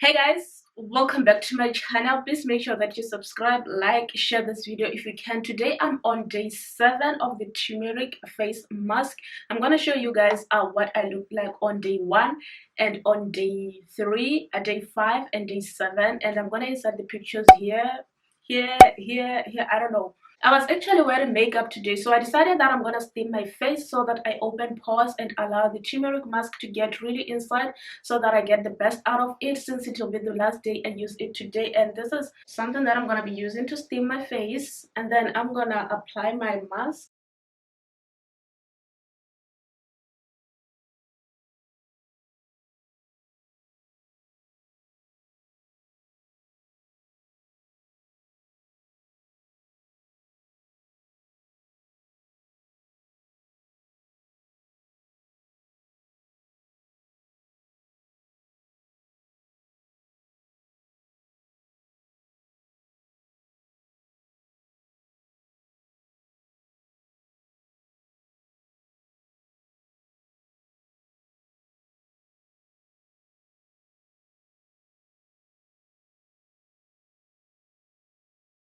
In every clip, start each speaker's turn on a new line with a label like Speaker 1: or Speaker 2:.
Speaker 1: Hey guys, welcome back to my channel. Please make sure that you subscribe, like, share this video if you can. Today I'm on day 7 of the turmeric face mask. I'm gonna show you guys what I look like on day 1 and on day 3, day 5 and day 7, and I'm gonna insert the pictures here, I don't know. I was actually wearing makeup today, so I decided that I'm gonna steam my face so that I open pores and allow the turmeric mask to get really inside so that I get the best out of it, since it will be the last day I use it today. And this is something that I'm gonna be using to steam my face, and then I'm gonna apply my mask.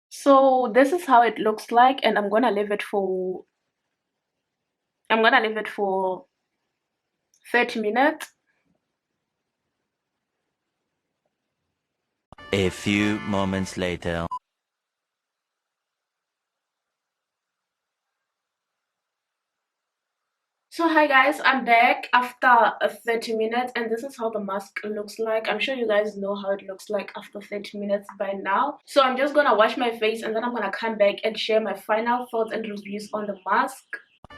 Speaker 1: So this is how it looks like, and I'm gonna leave it for 30 minutes.
Speaker 2: A few moments later.
Speaker 1: So hi guys, I'm back after 30 minutes, and this is how the mask looks like. I'm sure you guys know how it looks like after 30 minutes by now. So I'm just gonna wash my face and then I'm gonna come back and share my final thoughts and reviews on the mask.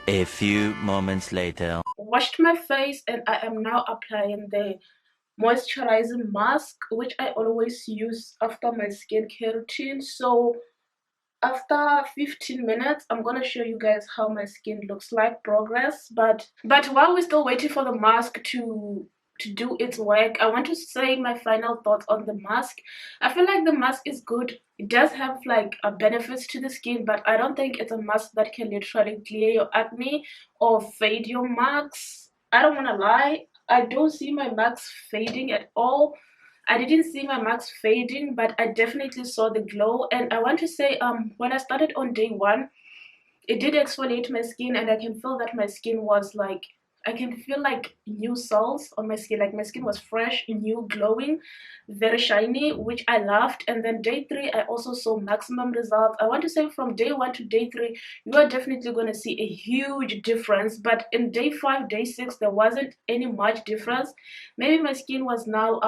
Speaker 2: A few moments later.
Speaker 1: Washed my face and I am now applying the moisturizing mask, which I always use after my skincare routine. So after 15 minutes I'm gonna show you guys how my skin looks like, progress. But while we're still waiting for the mask to do its work, I want to say my final thoughts on the mask. I feel like the mask is good. It does have like benefits to the skin, but I don't think it's a mask that can literally clear your acne or fade your marks. I don't want to lie, I don't see my marks fading at all. I didn't see my marks fading, but I definitely saw the glow. And I want to say, when I started on day 1, it did exfoliate my skin, and I can feel that my skin was like, I can feel like new cells on my skin, like my skin was fresh, new, glowing, very shiny, which I loved. And then day 3 I also saw maximum results. I want to say from day 1 to day 3 you are definitely going to see a huge difference, but in day 5, day 6 there wasn't any much difference. Maybe my skin was now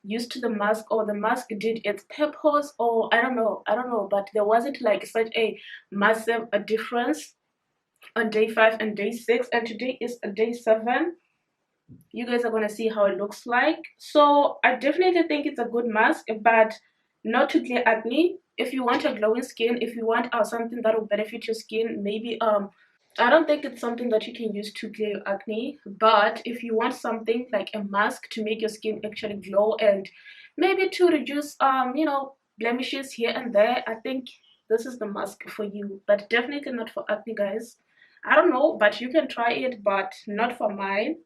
Speaker 1: used to the mask, or the mask did its purpose, or I don't know, but there wasn't like such a massive difference on day 5 and day 6. And today is day 7. You guys are gonna see how it looks like. So I definitely think it's a good mask, but not to clear acne. If you want a glowing skin, if you want something that will benefit your skin, maybe I don't think it's something that you can use to clear your acne. But if you want something like a mask to make your skin actually glow, and maybe to reduce blemishes here and there, I think this is the mask for you. But definitely not for acne, guys. I don't know, but you can try it, but not for mine.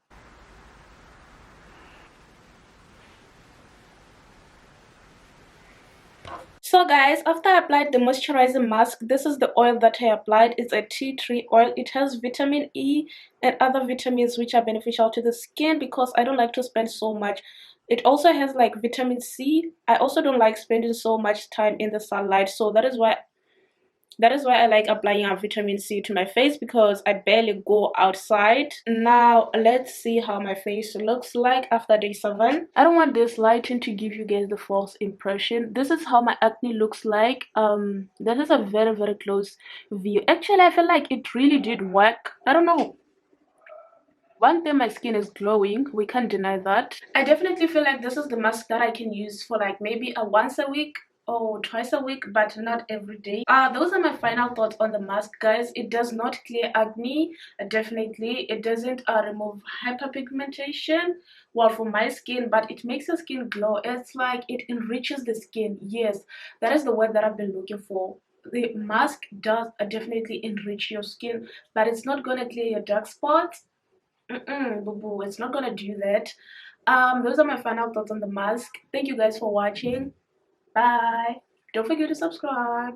Speaker 1: So guys, after I applied the moisturizing mask, this is the oil that I applied. It's a tea tree oil. It has vitamin E and other vitamins which are beneficial to the skin, because I don't like to spend so much. It also has like vitamin C. I also don't like spending so much time in the sunlight, so that is why I like applying a vitamin C to my face, because I barely go outside. Now let's see how my face looks like after day 7. I don't want this lighting to give you guys the false impression. This is how my acne looks like. That is a very, very close view. Actually, I feel like it really did work. I don't know. One thing, my skin is glowing, we can't deny that. I definitely feel like this is the mask that I can use for like maybe a once a week or twice a week, but not every day. Those are my final thoughts on the mask, guys. It does not clear acne, definitely. It doesn't remove hyperpigmentation, well, for my skin, but it makes your skin glow. It's like it enriches the skin. Yes, that is the word that I've been looking for. The mask does definitely enrich your skin, but it's not gonna clear your dark spots. Boo boo, it's not gonna do that. Those are my final thoughts on the mask. Thank you guys for watching. Bye. Don't forget to subscribe.